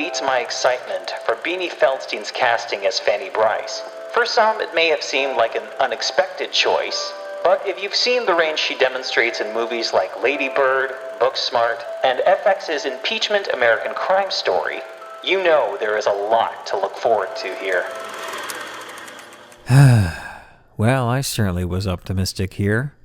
beats my excitement for Beanie Feldstein's casting as Fanny Bryce. For some, it may have seemed like an unexpected choice, but if you've seen the range she demonstrates in movies like Lady Bird, Booksmart, and FX's impeachment American Crime Story, you know there is a lot to look forward to here. Well, I certainly was optimistic here.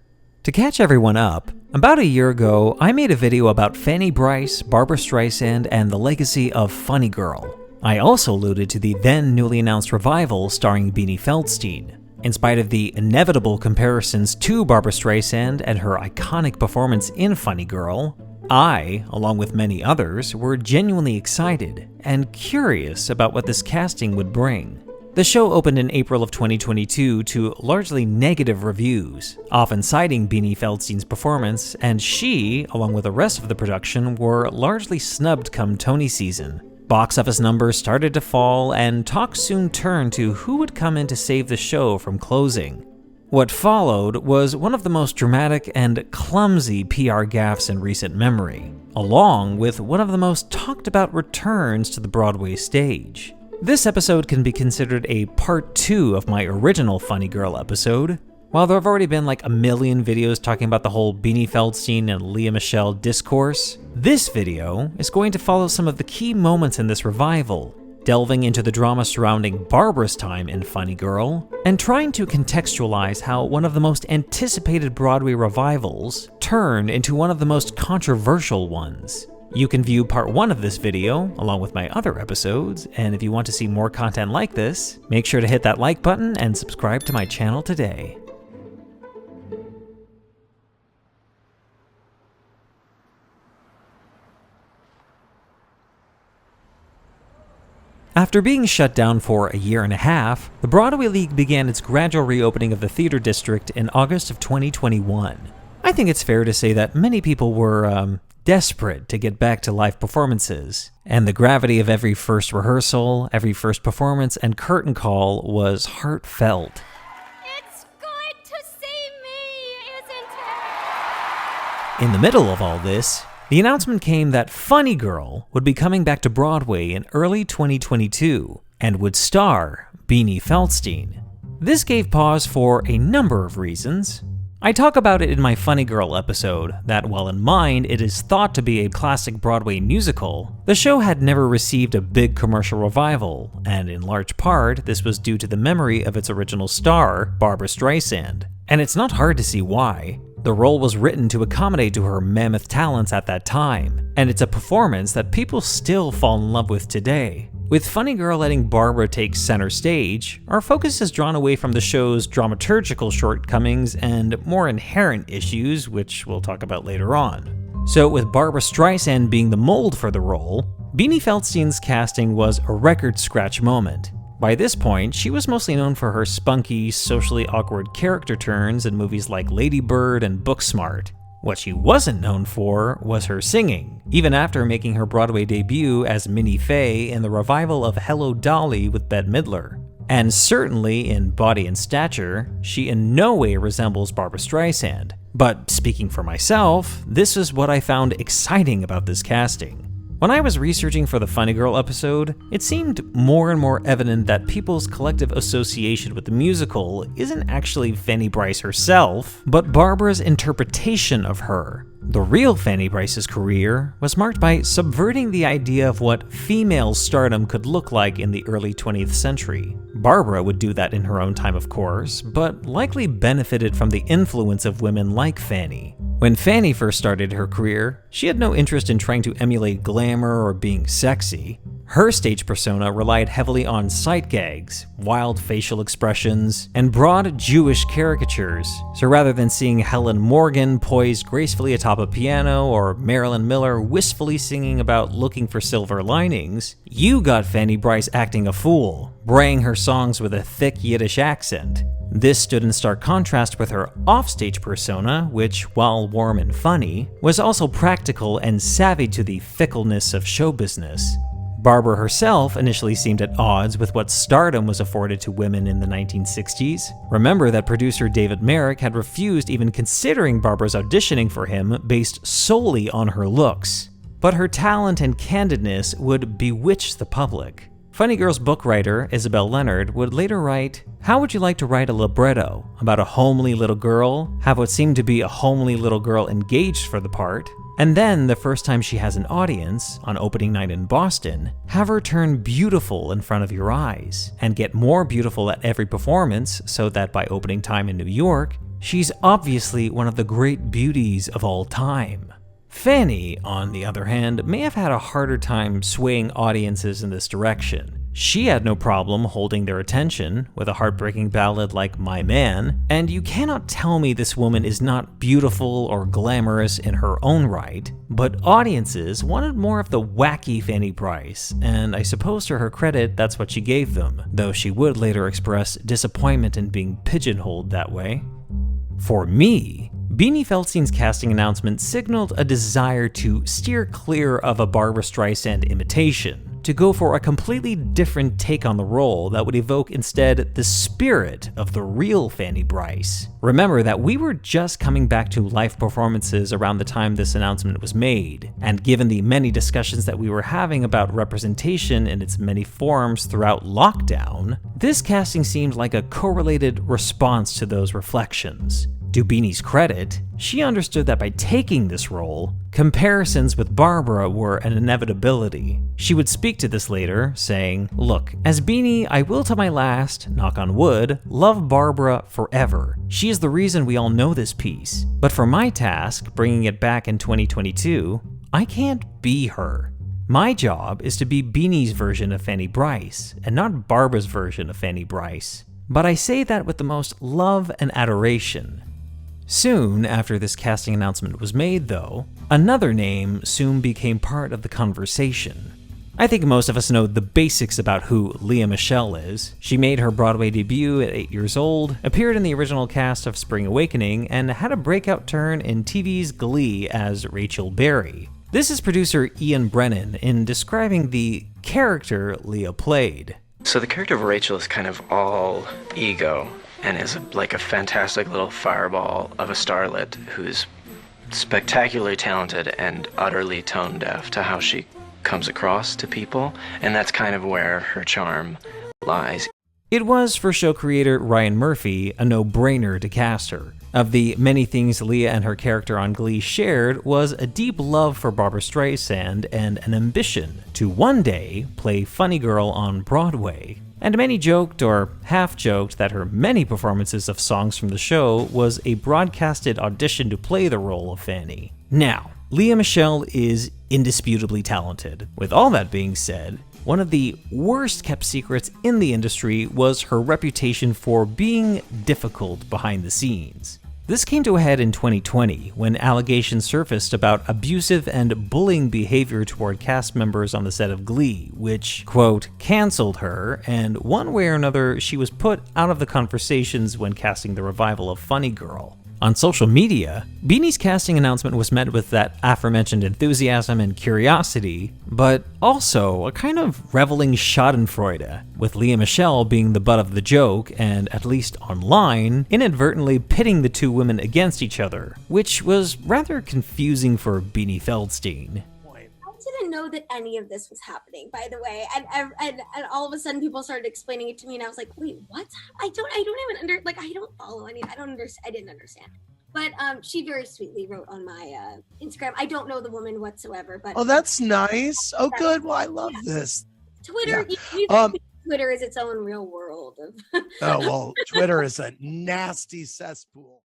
To catch everyone up, about a year ago, I made a video about Fanny Bryce, Barbra Streisand, and the legacy of Funny Girl. I also alluded to the then newly announced revival starring Beanie Feldstein. In spite of the inevitable comparisons to Barbra Streisand and her iconic performance in Funny Girl, I, along with many others, were genuinely excited and curious about what this casting would bring. The show opened in April of 2022 to largely negative reviews, often citing Beanie Feldstein's performance, and she, along with the rest of the production, were largely snubbed come Tony season. Box office numbers started to fall, and talk soon turned to who would come in to save the show from closing. What followed was one of the most dramatic and clumsy PR gaffes in recent memory, along with one of the most talked about returns to the Broadway stage. This episode can be considered a part 2 of my original Funny Girl episode. While there have already been like a million videos talking about the whole Beanie Feldstein and Leah Michele discourse, this video is going to follow some of the key moments in this revival, delving into the drama surrounding Barbara's time in Funny Girl, and trying to contextualize how one of the most anticipated Broadway revivals turned into one of the most controversial ones. You can view part 1 of this video, along with my other episodes, and if you want to see more content like this, make sure to hit that like button and subscribe to my channel today. After being shut down for a year and a half, the Broadway League began its gradual reopening of the theater district in August of 2021. I think it's fair to say that many people were, desperate to get back to live performances, and the gravity of every first rehearsal, every first performance, and curtain call was heartfelt. It's going to see me, isn't it? In the middle of all this, the announcement came that Funny Girl would be coming back to Broadway in early 2022 and would star Beanie Feldstein. This gave pause for a number of reasons. I talk about it in my Funny Girl episode, that while in mind it is thought to be a classic Broadway musical, the show had never received a big commercial revival, and in large part, this was due to the memory of its original star, Barbra Streisand. And it's not hard to see why. The role was written to accommodate to her mammoth talents at that time, and it's a performance that people still fall in love with today. With Funny Girl letting Barbara take center stage, our focus is drawn away from the show's dramaturgical shortcomings and more inherent issues, which we'll talk about later on. So with Barbra Streisand being the mold for the role, Beanie Feldstein's casting was a record-scratch moment. By this point, she was mostly known for her spunky, socially awkward character turns in movies like Lady Bird and Booksmart. What she wasn't known for was her singing, even after making her Broadway debut as Minnie Fay in the revival of Hello Dolly with Bette Midler. And certainly in body and stature, she in no way resembles Barbra Streisand. But speaking for myself, this is what I found exciting about this casting. When I was researching for the Funny Girl episode, it seemed more and more evident that people's collective association with the musical isn't actually Fanny Bryce herself, but Barbara's interpretation of her. The real Fanny Bryce's career was marked by subverting the idea of what female stardom could look like in the early 20th century. Barbara would do that in her own time, of course, but likely benefited from the influence of women like Fanny. When Fanny first started her career, she had no interest in trying to emulate glamour or being sexy. Her stage persona relied heavily on sight gags, wild facial expressions, and broad Jewish caricatures. So rather than seeing Helen Morgan poised gracefully atop a piano or Marilyn Miller wistfully singing about looking for silver linings, you got Fanny Bryce acting a fool, braying her songs with a thick Yiddish accent. This stood in stark contrast with her offstage persona, which, while warm and funny, was also practical and savvy to the fickleness of show business. Barbara herself initially seemed at odds with what stardom was afforded to women in the 1960s. Remember that producer David Merrick had refused even considering Barbara's auditioning for him based solely on her looks. but her talent and candidness would bewitch the public. Funny Girl's book writer, Isabel Leonard, would later write, "How would you like to write a libretto about a homely little girl, have what seemed to be a homely little girl engaged for the part, and then the first time she has an audience, on opening night in Boston, have her turn beautiful in front of your eyes, and get more beautiful at every performance so that by opening time in New York, she's obviously one of the great beauties of all time." Fanny, on the other hand, may have had a harder time swaying audiences in this direction. She had no problem holding their attention with a heartbreaking ballad like My Man, and you cannot tell me this woman is not beautiful or glamorous in her own right, but audiences wanted more of the wacky Fanny Brice, and I suppose to her credit that's what she gave them, though she would later express disappointment in being pigeonholed that way. For me, Beanie Feldstein's casting announcement signaled a desire to steer clear of a Barbra Streisand imitation, to go for a completely different take on the role that would evoke instead the spirit of the real Fanny Brice. Remember that we were just coming back to live performances around the time this announcement was made, and given the many discussions that we were having about representation in its many forms throughout lockdown, this casting seemed like a correlated response to those reflections. To Beanie's credit, she understood that by taking this role, comparisons with Barbara were an inevitability. She would speak to this later, saying, "Look, as Beanie, I will to my last, knock on wood, love Barbara forever. She is the reason we all know this piece. But for my task, bringing it back in 2022, I can't be her. My job is to be Beanie's version of Fanny Brice, and not Barbara's version of Fanny Brice. But I say that with the most love and adoration." Soon after this casting announcement was made, though, another name soon became part of the conversation. I think most of us know the basics about who Leah Michele is. She made her Broadway debut at 8 years old, appeared in the original cast of Spring Awakening, and had a breakout turn in TV's Glee as Rachel Berry. This is producer Ian Brennan in describing the character Leah played. So the character of Rachel is kind of all ego and is like a fantastic little fireball of a starlet who's spectacularly talented and utterly tone deaf to how she comes across to people, and that's kind of where her charm lies. It was, for show creator Ryan Murphy, a no-brainer to cast her. Of the many things Leah and her character on Glee shared was a deep love for Barbra Streisand and an ambition to one day play Funny Girl on Broadway. And many joked or half-joked that her many performances of songs from the show was a broadcasted audition to play the role of Fanny. Now, Leah Michele is indisputably talented. With all that being said, one of the worst-kept secrets in the industry was her reputation for being difficult behind the scenes. This came to a head in 2020 when allegations surfaced about abusive and bullying behavior toward cast members on the set of Glee, which, quote, canceled her, and one way or another she was put out of the conversations when casting the revival of Funny Girl. On social media, Beanie's casting announcement was met with that aforementioned enthusiasm and curiosity, but also a kind of reveling schadenfreude, with Leah Michele being the butt of the joke and, at least online, inadvertently pitting the two women against each other, which was rather confusing for Beanie Feldstein. I didn't know that any of this was happening, by the way, and all of a sudden people started explaining it to me, and I was like, wait, what? I don't even I don't follow any, I didn't understand. But she very sweetly wrote on my Instagram. I don't know the woman whatsoever, but oh, that's nice. Oh, good. Well, I love this. Twitter, Twitter is its own real world of oh well, Twitter is a nasty cesspool.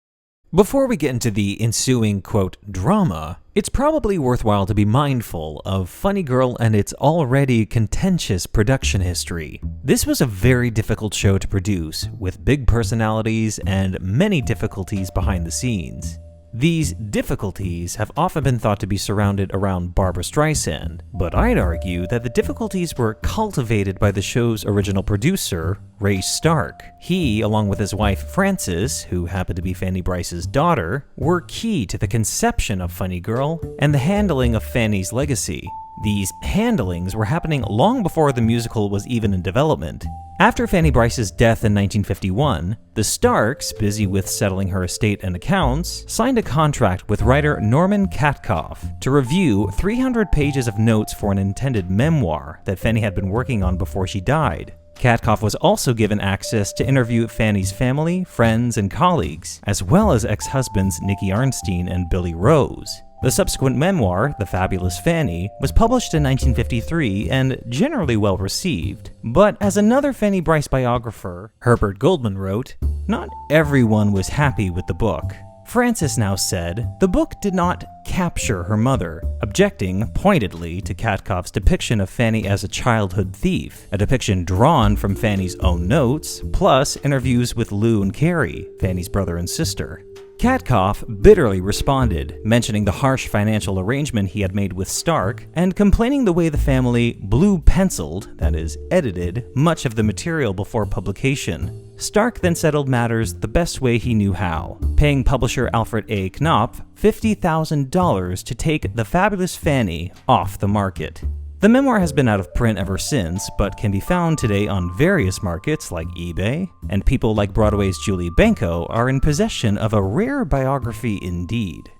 Before we get into the ensuing, quote, drama, it's probably worthwhile to be mindful of Funny Girl and its already contentious production history. This was a very difficult show to produce, with big personalities and many difficulties behind the scenes. These difficulties have often been thought to be surrounded around Barbra Streisand, but I'd argue that the difficulties were cultivated by the show's original producer, Ray Stark. He, along with his wife Frances, who happened to be Fanny Brice's daughter, were key to the conception of Funny Girl and the handling of Fanny's legacy. These handlings were happening long before the musical was even in development. After Fanny Brice's death in 1951, the Starks, busy with settling her estate and accounts, signed a contract with writer Norman Katkoff to review 300 pages of notes for an intended memoir that Fanny had been working on before she died. Katkoff was also given access to interview Fanny's family, friends, and colleagues, as well as ex-husbands Nicky Arnstein and Billy Rose. The subsequent memoir, The Fabulous Fanny, was published in 1953 and generally well received. But as another Fanny Brice biographer, Herbert Goldman, wrote, not everyone was happy with the book. Francis now said, the book did not capture her mother, objecting pointedly to Katkoff's depiction of Fanny as a childhood thief, a depiction drawn from Fanny's own notes, plus interviews with Lou and Carrie, Fanny's brother and sister. Katkoff bitterly responded, mentioning the harsh financial arrangement he had made with Stark, and complaining the way the family blue-penciled, that is, edited, much of the material before publication. Stark then settled matters the best way he knew how, paying publisher Alfred A. Knopf $50,000 to take The Fabulous Fanny off the market. The memoir has been out of print ever since, but can be found today on various markets like eBay, and people like Broadway's Julie Benko are in possession of a rare biography indeed.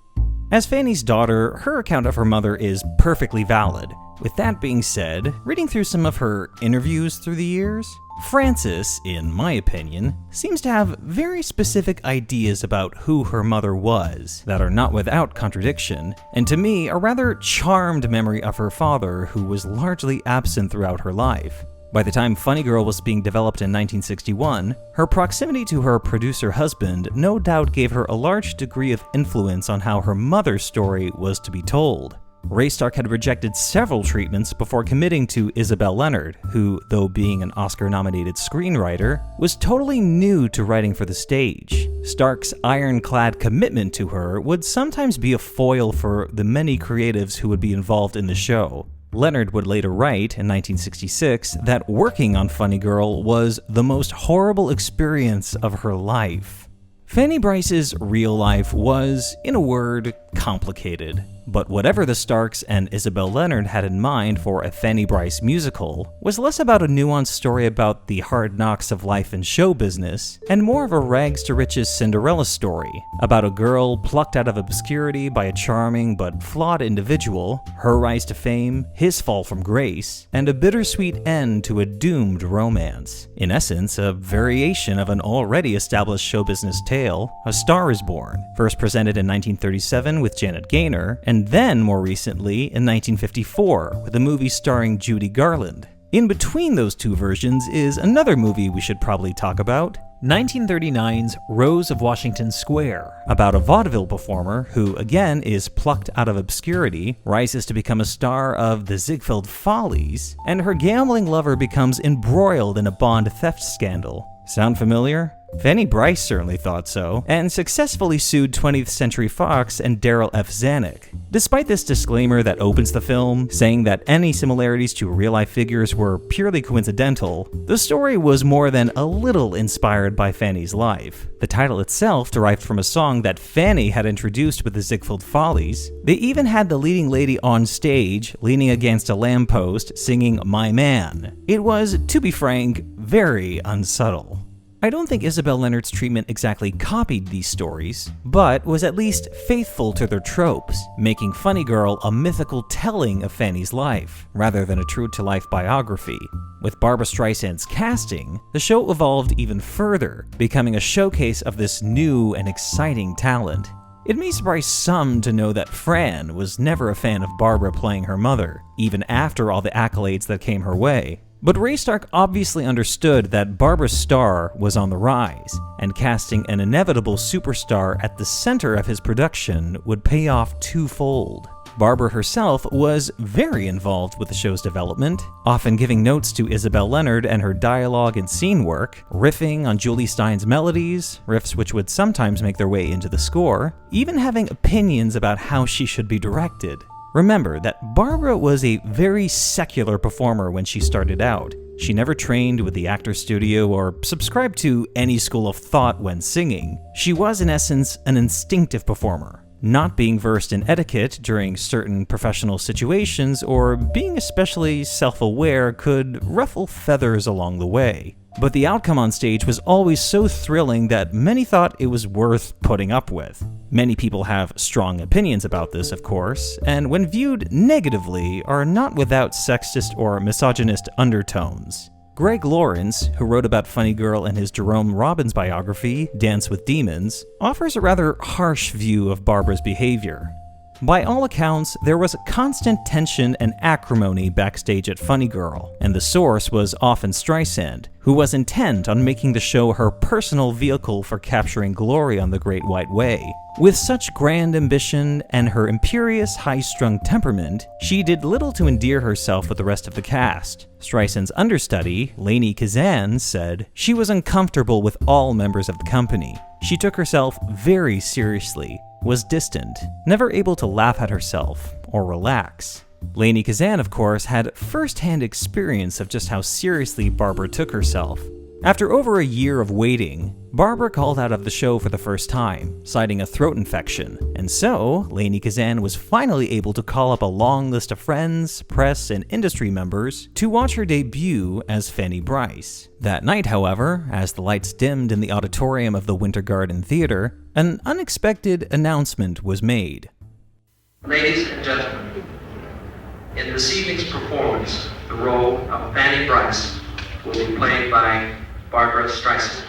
As Fanny's daughter, her account of her mother is perfectly valid. With that being said, reading through some of her interviews through the years, Frances, in my opinion, seems to have very specific ideas about who her mother was that are not without contradiction, and to me, a rather charmed memory of her father who was largely absent throughout her life. By the time Funny Girl was being developed in 1961, her proximity to her producer husband no doubt gave her a large degree of influence on how her mother's story was to be told. Ray Stark had rejected several treatments before committing to Isabel Leonard, who, though being an Oscar-nominated screenwriter, was totally new to writing for the stage. Stark's ironclad commitment to her would sometimes be a foil for the many creatives who would be involved in the show. Leonard would later write, in 1966, that working on Funny Girl was the most horrible experience of her life. Fanny Brice's real life was, in a word, complicated. But whatever the Starks and Isabel Leonard had in mind for a Fanny Brice musical was less about a nuanced story about the hard knocks of life in show business, and more of a rags-to-riches Cinderella story about a girl plucked out of obscurity by a charming but flawed individual, her rise to fame, his fall from grace, and a bittersweet end to a doomed romance. In essence, a variation of an already established show business tale, A Star is Born, first presented in 1937 with Janet Gaynor, and then, more recently, in 1954, with a movie starring Judy Garland. In between those two versions is another movie we should probably talk about, 1939's Rose of Washington Square, about a vaudeville performer who, again, is plucked out of obscurity, rises to become a star of the Ziegfeld Follies, and her gambling lover becomes embroiled in a bond theft scandal. Sound familiar? Fanny Brice certainly thought so, and successfully sued 20th Century Fox and Daryl F. Zanuck. Despite this disclaimer that opens the film, saying that any similarities to real-life figures were purely coincidental, the story was more than a little inspired by Fanny's life. The title itself derived from a song that Fanny had introduced with the Ziegfeld Follies. They even had the leading lady on stage, leaning against a lamppost, singing My Man. It was, to be frank, very unsubtle. I don't think Isabel Leonard's treatment exactly copied these stories, but was at least faithful to their tropes, making Funny Girl a mythical telling of Fanny's life, rather than a true-to-life biography. With Barbra Streisand's casting, the show evolved even further, becoming a showcase of this new and exciting talent. It may surprise some to know that Fran was never a fan of Barbra playing her mother, even after all the accolades that came her way. But Ray Stark obviously understood that Barbra's star was on the rise, and casting an inevitable superstar at the center of his production would pay off twofold. Barbra herself was very involved with the show's development, often giving notes to Isabel Leonard and her dialogue and scene work, riffing on Julie Stein's melodies, riffs which would sometimes make their way into the score, even having opinions about how she should be directed. Remember that Barbra was a very secular performer when she started out. She never trained with the Actors Studio or subscribed to any school of thought when singing. She was, in essence, an instinctive performer. not being versed in etiquette during certain professional situations, or being especially self-aware could ruffle feathers along the way. But the outcome on stage was always so thrilling that many thought it was worth putting up with. Many people have strong opinions about this, of course, and when viewed negatively are not without sexist or misogynist undertones. Greg Lawrence, who wrote about Funny Girl in his Jerome Robbins biography, Dance with Demons, offers a rather harsh view of Barbara's behavior. By all accounts, there was constant tension and acrimony backstage at Funny Girl, and the source was often Streisand, who was intent on making the show her personal vehicle for capturing glory on the Great White Way. With such grand ambition and her imperious, high-strung temperament, she did little to endear herself with the rest of the cast. Streisand's understudy, Leah Michele, said she was uncomfortable with all members of the company. She took herself very seriously, was distant, never able to laugh at herself or relax. Leah Michele, of course, had first-hand experience of just how seriously Barbara took herself. After over a year of waiting, Barbara called out of the show for the first time, citing a throat infection, and so Leah Michele was finally able to call up a long list of friends, press, and industry members to watch her debut as Fanny Brice. That night, however, as the lights dimmed in the auditorium of the Winter Garden Theater, an unexpected announcement was made. Ladies and gentlemen, in this evening's performance, the role of Fanny Brice will be played by Barbara Streisand.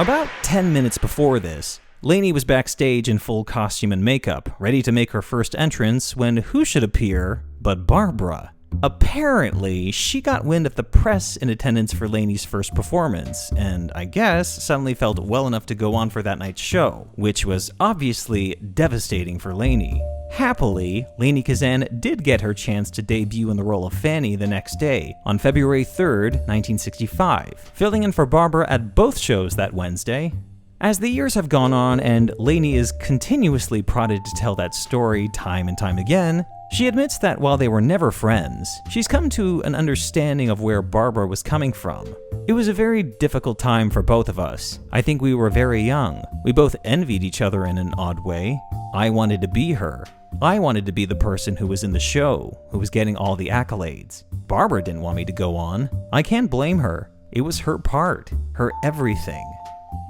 About 10 minutes before this, Lainey was backstage in full costume and makeup, ready to make her first entrance when who should appear but Barbara. Apparently, she got wind of the press in attendance for Lainey's first performance, and I guess suddenly felt well enough to go on for that night's show, which was obviously devastating for Lainey. Happily, Leah Michele did get her chance to debut in the role of Fanny the next day, on February 3rd, 1965, filling in for Barbara at both shows that Wednesday. As the years have gone on and Lainey is continuously prodded to tell that story time and time again, she admits that while they were never friends, she's come to an understanding of where Barbara was coming from. It was a very difficult time for both of us. I think we were very young. We both envied each other in an odd way. I wanted to be her. I wanted to be the person who was in the show, who was getting all the accolades. Barbara didn't want me to go on. I can't blame her. It was her part, her everything.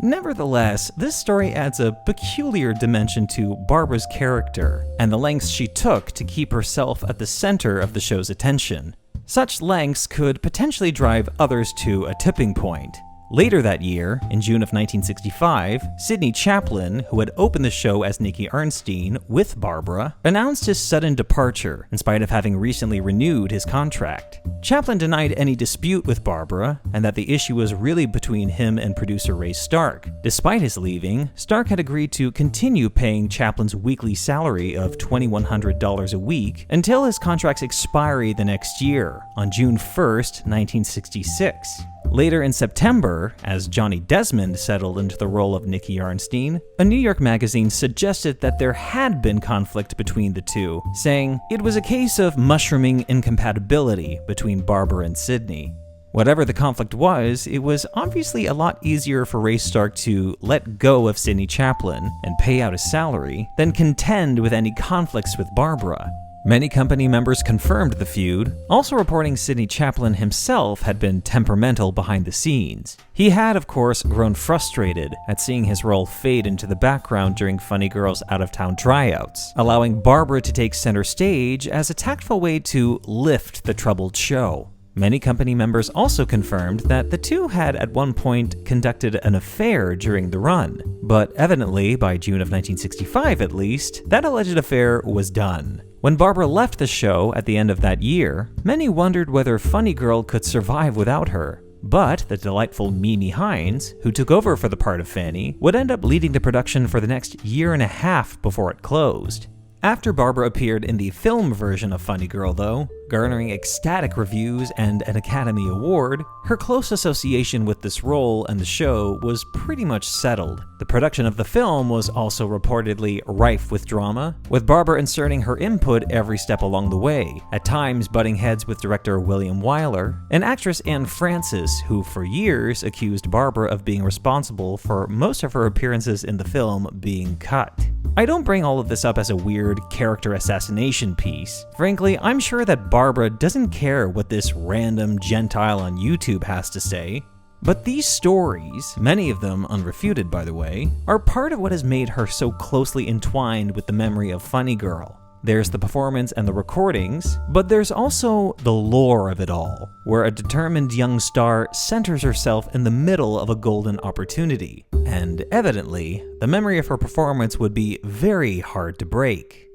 Nevertheless, this story adds a peculiar dimension to Barbara's character and the lengths she took to keep herself at the center of the show's attention. Such lengths could potentially drive others to a tipping point. Later that year, in June of 1965, Sidney Chaplin, who had opened the show as Nicky Arnstein with Barbara, announced his sudden departure in spite of having recently renewed his contract. Chaplin denied any dispute with Barbara, and that the issue was really between him and producer Ray Stark. Despite his leaving, Stark had agreed to continue paying Chaplin's weekly salary of $2,100 a week until his contract's expiry the next year, on June 1st, 1966. Later in September, as Johnny Desmond settled into the role of Nicky Arnstein, a New York magazine suggested that there had been conflict between the two, saying it was a case of mushrooming incompatibility between Barbara and Sidney. Whatever the conflict was, it was obviously a lot easier for Ray Stark to let go of Sidney Chaplin and pay out his salary than contend with any conflicts with Barbara. Many company members confirmed the feud, also reporting Sidney Chaplin himself had been temperamental behind the scenes. He had, of course, grown frustrated at seeing his role fade into the background during Funny Girl's out-of-town tryouts, allowing Barbara to take center stage as a tactful way to lift the troubled show. Many company members also confirmed that the two had at one point conducted an affair during the run, but evidently, by June of 1965 at least, that alleged affair was done. When Barbara left the show at the end of that year, many wondered whether Funny Girl could survive without her. But the delightful Mimi Hines, who took over for the part of Fanny, would end up leading the production for the next year and a half before it closed. After Barbara appeared in the film version of Funny Girl, though, garnering ecstatic reviews and an Academy Award, her close association with this role and the show was pretty much settled. The production of the film was also reportedly rife with drama, with Barbara inserting her input every step along the way, at times butting heads with director William Wyler, and actress Anne Francis, who for years accused Barbara of being responsible for most of her appearances in the film being cut. I don't bring all of this up as a weird character assassination piece. Frankly, I'm sure that Barbara doesn't care what this random Gentile on YouTube has to say. But these stories, many of them unrefuted by the way, are part of what has made her so closely entwined with the memory of Funny Girl. There's the performance and the recordings, but there's also the lore of it all, where a determined young star centers herself in the middle of a golden opportunity. And evidently, the memory of her performance would be very hard to break.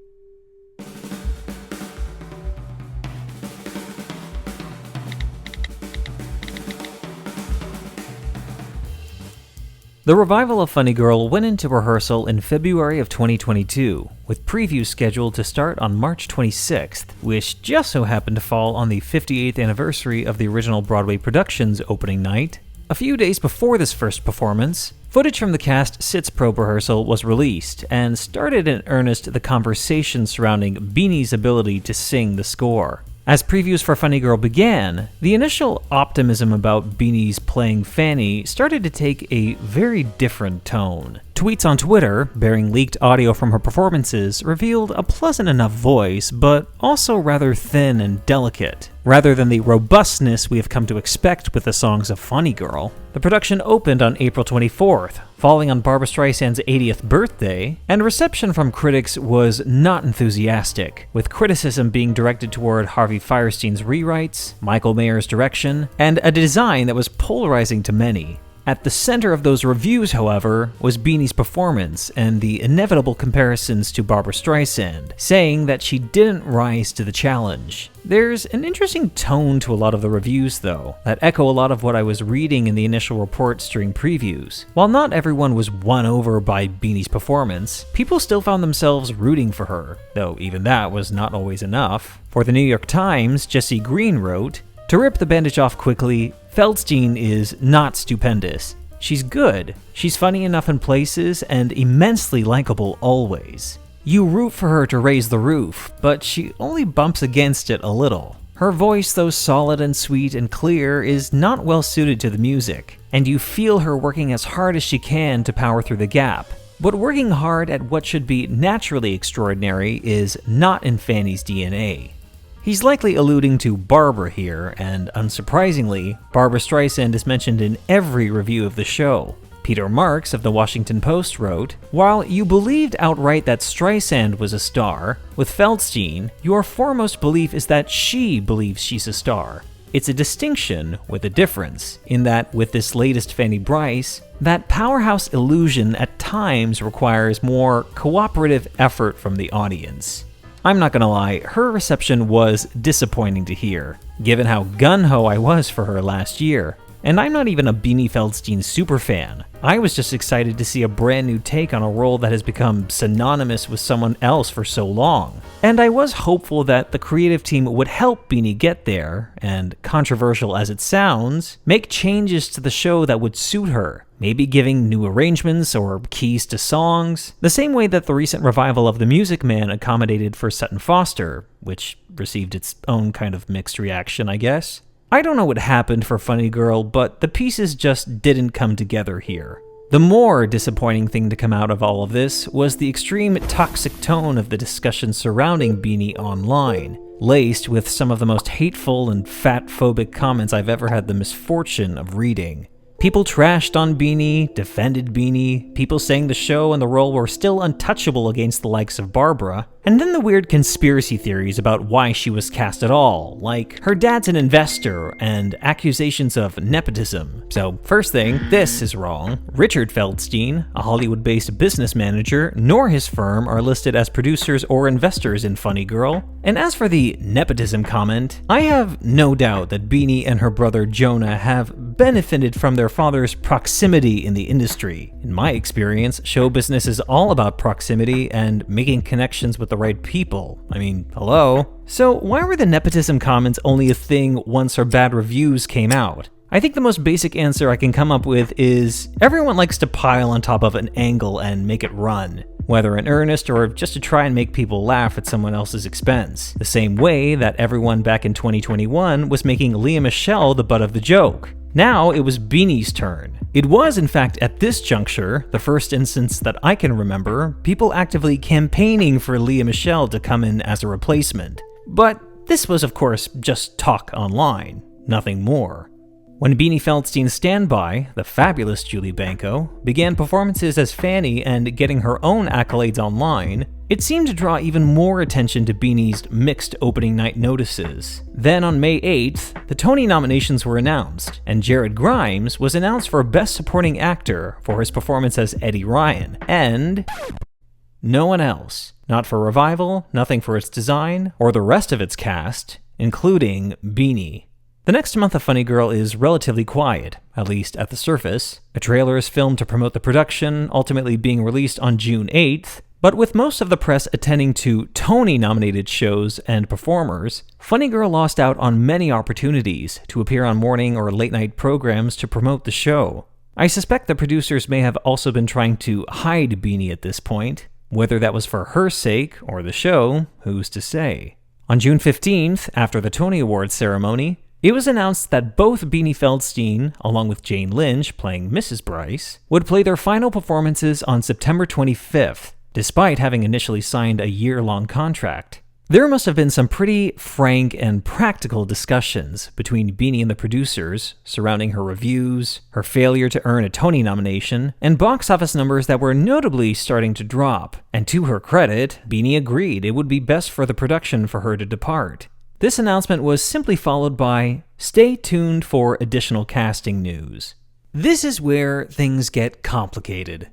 The revival of Funny Girl went into rehearsal in February of 2022, with previews scheduled to start on March 26th, which just so happened to fall on the 58th anniversary of the original Broadway production's opening night. A few days before this first performance, footage from the cast sits probe rehearsal was released and started in earnest the conversation surrounding Beanie's ability to sing the score. As previews for Funny Girl began, the initial optimism about Beanie's playing Fanny started to take a very different tone. Tweets on Twitter, bearing leaked audio from her performances, revealed a pleasant enough voice, but also rather thin and delicate, rather than the robustness we have come to expect with the songs of Funny Girl. The production opened on April 24th, falling on Barbra Streisand's 80th birthday, and reception from critics was not enthusiastic, with criticism being directed toward Harvey Fierstein's rewrites, Michael Mayer's direction, and a design that was polarizing to many. At the center of those reviews, however, was Beanie's performance and the inevitable comparisons to Barbra Streisand, saying that she didn't rise to the challenge. There's an interesting tone to a lot of the reviews, though, that echo a lot of what I was reading in the initial reports during previews. While not everyone was won over by Beanie's performance, people still found themselves rooting for her, though even that was not always enough. For the New York Times, Jesse Green wrote, "To rip the bandage off quickly, Feldstein is not stupendous. She's good. She's funny enough in places and immensely likable always. You root for her to raise the roof, but she only bumps against it a little. Her voice, though solid and sweet and clear, is not well suited to the music, and you feel her working as hard as she can to power through the gap. But working hard at what should be naturally extraordinary is not in Fanny's DNA." He's likely alluding to Barbara here, and unsurprisingly, Barbra Streisand is mentioned in every review of the show. Peter Marks of the Washington Post wrote, "While you believed outright that Streisand was a star, with Feldstein, your foremost belief is that she believes she's a star. It's a distinction with a difference, in that with this latest Fanny Brice, that powerhouse illusion at times requires more cooperative effort from the audience." I'm not gonna lie, her reception was disappointing to hear, given how gung-ho I was for her last year. And I'm not even a Beanie Feldstein superfan. I was just excited to see a brand new take on a role that has become synonymous with someone else for so long. And I was hopeful that the creative team would help Beanie get there, and controversial as it sounds, make changes to the show that would suit her. Maybe giving new arrangements or keys to songs, the same way that the recent revival of The Music Man accommodated for Sutton Foster, which received its own kind of mixed reaction, I guess. I don't know what happened for Funny Girl, but the pieces just didn't come together here. The more disappointing thing to come out of all of this was the extreme toxic tone of the discussion surrounding Beanie online, laced with some of the most hateful and fat-phobic comments I've ever had the misfortune of reading. People trashed on Beanie, defended Beanie, people saying the show and the role were still untouchable against the likes of Barbara, and then the weird conspiracy theories about why she was cast at all, like her dad's an investor and accusations of nepotism. So first thing, this is wrong. Richard Feldstein, a Hollywood-based business manager, nor his firm are listed as producers or investors in Funny Girl. And as for the nepotism comment, I have no doubt that Beanie and her brother Jonah have benefited from their father's proximity in the industry. In my experience, show business is all about proximity and making connections with the the right people. I mean, hello? So why were the nepotism comments only a thing once her bad reviews came out? I think the most basic answer I can come up with is everyone likes to pile on top of an angle and make it run, whether in earnest or just to try and make people laugh at someone else's expense. The same way that everyone back in 2021 was making Leah Michele the butt of the joke. Now it was Beanie's turn. It was, in fact, at this juncture, the first instance that I can remember, people actively campaigning for Leah Michele to come in as a replacement. But this was, of course, just talk online, nothing more. When Beanie Feldstein's standby, the fabulous Julie Benko, began performances as Fanny and getting her own accolades online, it seemed to draw even more attention to Beanie's mixed opening night notices. Then on May 8th, the Tony nominations were announced, and Jared Grimes was announced for Best Supporting Actor for his performance as Eddie Ryan, and no one else. Not for Revival, nothing for its design, or the rest of its cast, including Beanie. The next month of Funny Girl is relatively quiet, at least at the surface. A trailer is filmed to promote the production, ultimately being released on June 8th, but with most of the press attending to Tony-nominated shows and performers, Funny Girl lost out on many opportunities to appear on morning or late-night programs to promote the show. I suspect the producers may have also been trying to hide Beanie at this point. Whether that was for her sake or the show, who's to say? On June 15th, after the Tony Awards ceremony, it was announced that both Beanie Feldstein, along with Jane Lynch playing Mrs. Bryce, would play their final performances on September 25th, despite having initially signed a year-long contract. There must have been some pretty frank and practical discussions between Beanie and the producers surrounding her reviews, her failure to earn a Tony nomination, and box office numbers that were notably starting to drop. And to her credit, Beanie agreed it would be best for the production for her to depart. This announcement was simply followed by, "Stay tuned for additional casting news." This is where things get complicated.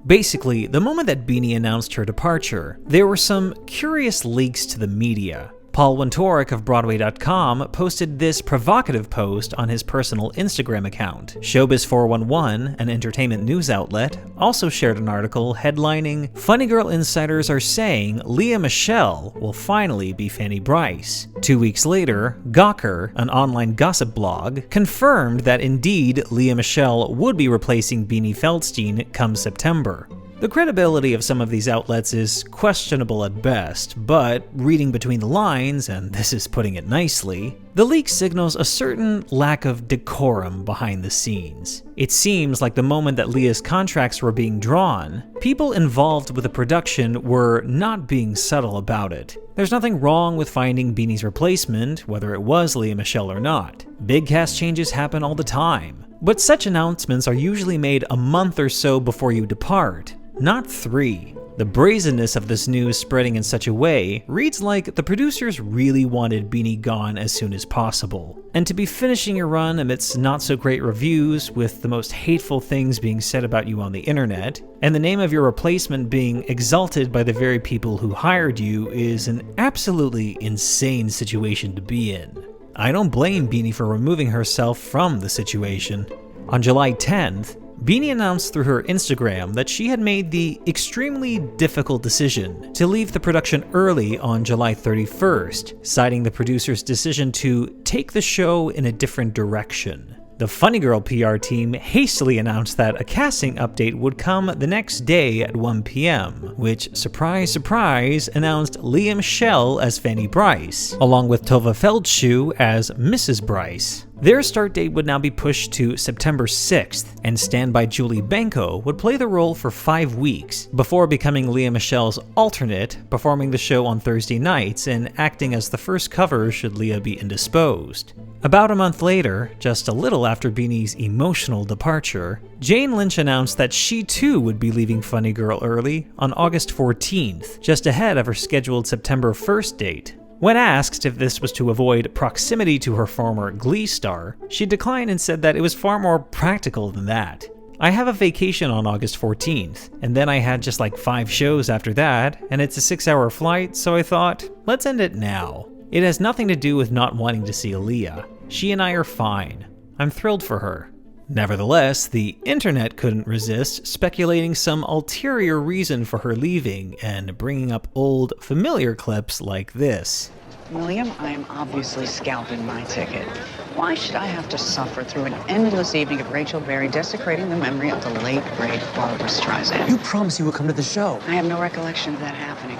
Basically, the moment that Beanie announced her departure, there were some curious leaks to the media. Paul Wontorek of Broadway.com posted this provocative post on his personal Instagram account. Showbiz411, an entertainment news outlet, also shared an article headlining, "Funny Girl insiders are saying Leah Michele will finally be Fanny Bryce." 2 weeks later, Gawker, an online gossip blog, confirmed that indeed Leah Michele would be replacing Beanie Feldstein come September. The credibility of some of these outlets is questionable at best, but reading between the lines, and this is putting it nicely, the leak signals a certain lack of decorum behind the scenes. It seems like the moment that Leah's contracts were being drawn, people involved with the production were not being subtle about it. There's nothing wrong with finding Beanie's replacement, whether it was Leah Michele or not. Big cast changes happen all the time, but such announcements are usually made a month or so before you depart. Not 3. The brazenness of this news spreading in such a way reads like the producers really wanted Beanie gone as soon as possible. And to be finishing your run amidst not-so-great reviews with the most hateful things being said about you on the internet, and the name of your replacement being exalted by the very people who hired you is an absolutely insane situation to be in. I don't blame Beanie for removing herself from the situation. On July 10th, Beanie announced through her Instagram that she had made the extremely difficult decision to leave the production early on July 31st, citing the producer's decision to take the show in a different direction. The Funny Girl PR team hastily announced that a casting update would come the next day at 1 p.m., which, surprise, surprise, announced Leah Michele as Fanny Bryce, along with Tova Feldshuh as Mrs. Bryce. Their start date would now be pushed to September 6th, and standby Julie Benko would play the role for 5 weeks, before becoming Leah Michele's alternate, performing the show on Thursday nights and acting as the first cover should Leah be indisposed. About a month later, just a little after Beanie's emotional departure, Jane Lynch announced that she too would be leaving Funny Girl early on August 14th, just ahead of her scheduled September 1st date. When asked if this was to avoid proximity to her former Glee star, she declined and said that it was far more practical than that. "I have a vacation on August 14th, and then I had just like 5 shows after that, and it's a 6-hour flight, so I thought, let's end it now. It has nothing to do with not wanting to see Leah. She and I are fine. I'm thrilled for her." Nevertheless, the internet couldn't resist speculating some ulterior reason for her leaving and bringing up old, familiar clips like this. William, I am obviously scalping my ticket. Why should I have to suffer through an endless evening of Rachel Berry desecrating the memory of the late, great Barbara Streisand? You promised you would come to the show. I have no recollection of that happening.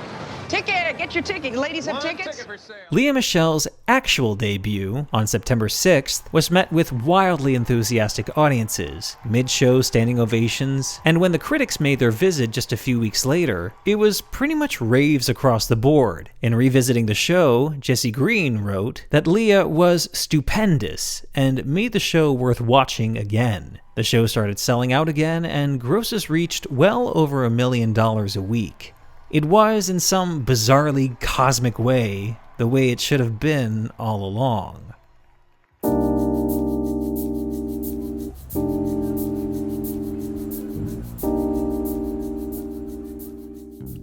Ticket! Get your ticket. Ladies have tickets? Leah Michele's actual debut on September 6th was met with wildly enthusiastic audiences, mid-show standing ovations, and when the critics made their visit just a few weeks later, it was pretty much raves across the board. In revisiting the show, Jesse Green wrote that Leah was stupendous and made the show worth watching again. The show started selling out again, and grosses reached well over $1 million a week. It was, in some bizarrely cosmic way, the way it should have been all along.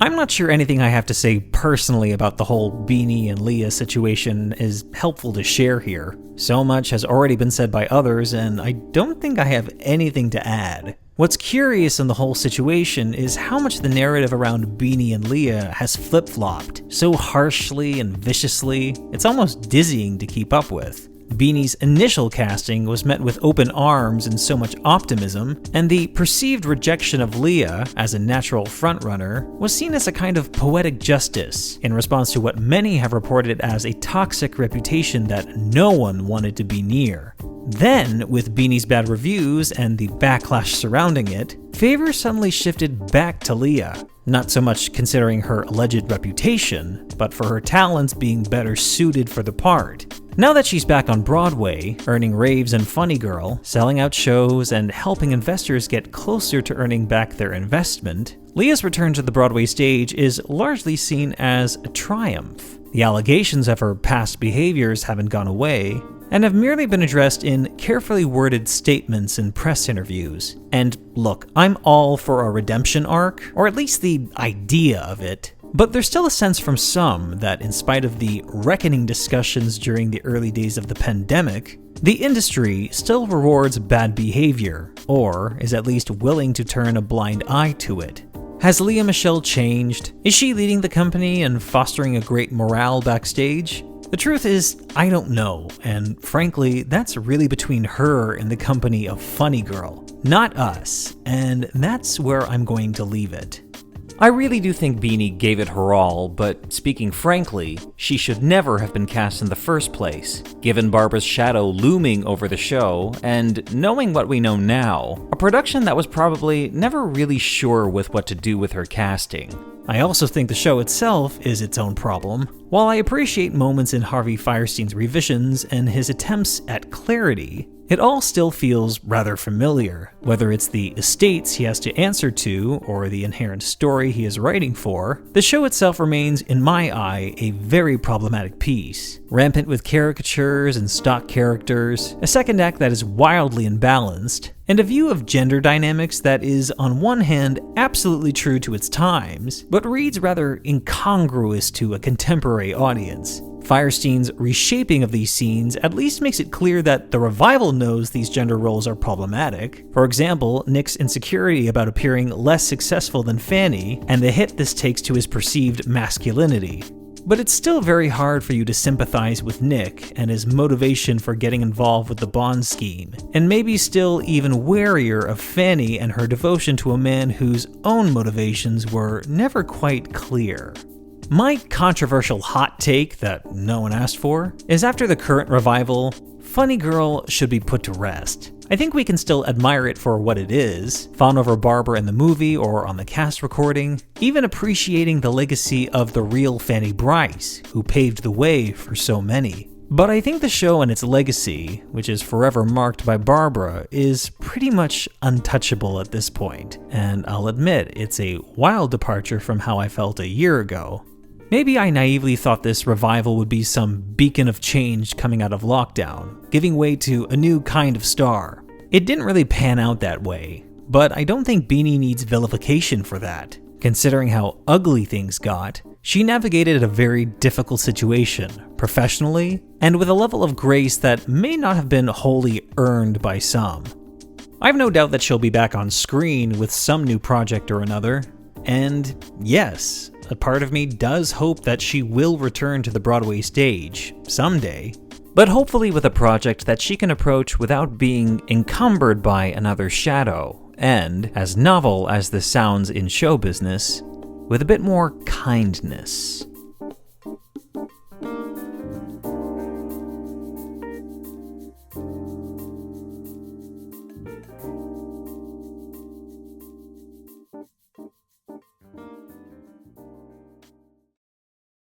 I'm not sure anything I have to say personally about the whole Beanie and Leah situation is helpful to share here. So much has already been said by others, and I don't think I have anything to add. What's curious in the whole situation is how much the narrative around Beanie and Leah has flip-flopped so harshly and viciously, it's almost dizzying to keep up with. Beanie's initial casting was met with open arms and so much optimism, and the perceived rejection of Leah as a natural frontrunner was seen as a kind of poetic justice in response to what many have reported as a toxic reputation that no one wanted to be near. Then, with Beanie's bad reviews and the backlash surrounding it, favor suddenly shifted back to Leah, not so much considering her alleged reputation, but for her talents being better suited for the part. Now that she's back on Broadway, earning raves and Funny Girl, selling out shows, and helping investors get closer to earning back their investment, Leah's return to the Broadway stage is largely seen as a triumph. The allegations of her past behaviors haven't gone away, and have merely been addressed in carefully worded statements in press interviews. And look, I'm all for a redemption arc, or at least the idea of it. But there's still a sense from some that in spite of the reckoning discussions during the early days of the pandemic, the industry still rewards bad behavior, or is at least willing to turn a blind eye to it. Has Leah Michele changed? Is she leading the company and fostering a great morale backstage? The truth is, I don't know, and frankly, that's really between her and the company of Funny Girl, not us, and that's where I'm going to leave it. I really do think Beanie gave it her all, but speaking frankly, she should never have been cast in the first place. Given Barbara's shadow looming over the show, and knowing what we know now, a production that was probably never really sure with what to do with her casting. I also think the show itself is its own problem. While I appreciate moments in Harvey Fierstein's revisions and his attempts at clarity, it all still feels rather familiar, whether it's the estates he has to answer to or the inherent story he is writing for. The show itself remains, in my eye, a very problematic piece, rampant with caricatures and stock characters, a second act that is wildly imbalanced, and a view of gender dynamics that is, on one hand, absolutely true to its times, but reads rather incongruous to a contemporary audience. Fierstein's reshaping of these scenes at least makes it clear that the revival knows these gender roles are problematic. For example, Nick's insecurity about appearing less successful than Fanny, and the hit this takes to his perceived masculinity. But it's still very hard for you to sympathize with Nick and his motivation for getting involved with the Bond scheme, and maybe still even warier of Fanny and her devotion to a man whose own motivations were never quite clear. My controversial hot take that no one asked for is after the current revival, Funny Girl should be put to rest. I think we can still admire it for what it is, fawn over Barbara in the movie or on the cast recording, even appreciating the legacy of the real Fanny Brice, who paved the way for so many. But I think the show and its legacy, which is forever marked by Barbara, is pretty much untouchable at this point, and I'll admit it's a wild departure from how I felt a year ago. Maybe I naively thought this revival would be some beacon of change coming out of lockdown, giving way to a new kind of star. It didn't really pan out that way, but I don't think Beanie needs vilification for that. Considering how ugly things got, she navigated a very difficult situation, professionally, and with a level of grace that may not have been wholly earned by some. I've no doubt that she'll be back on screen with some new project or another. And yes, a part of me does hope that she will return to the Broadway stage someday, but hopefully with a project that she can approach without being encumbered by another shadow, and, as novel as this sounds in show business, with a bit more kindness.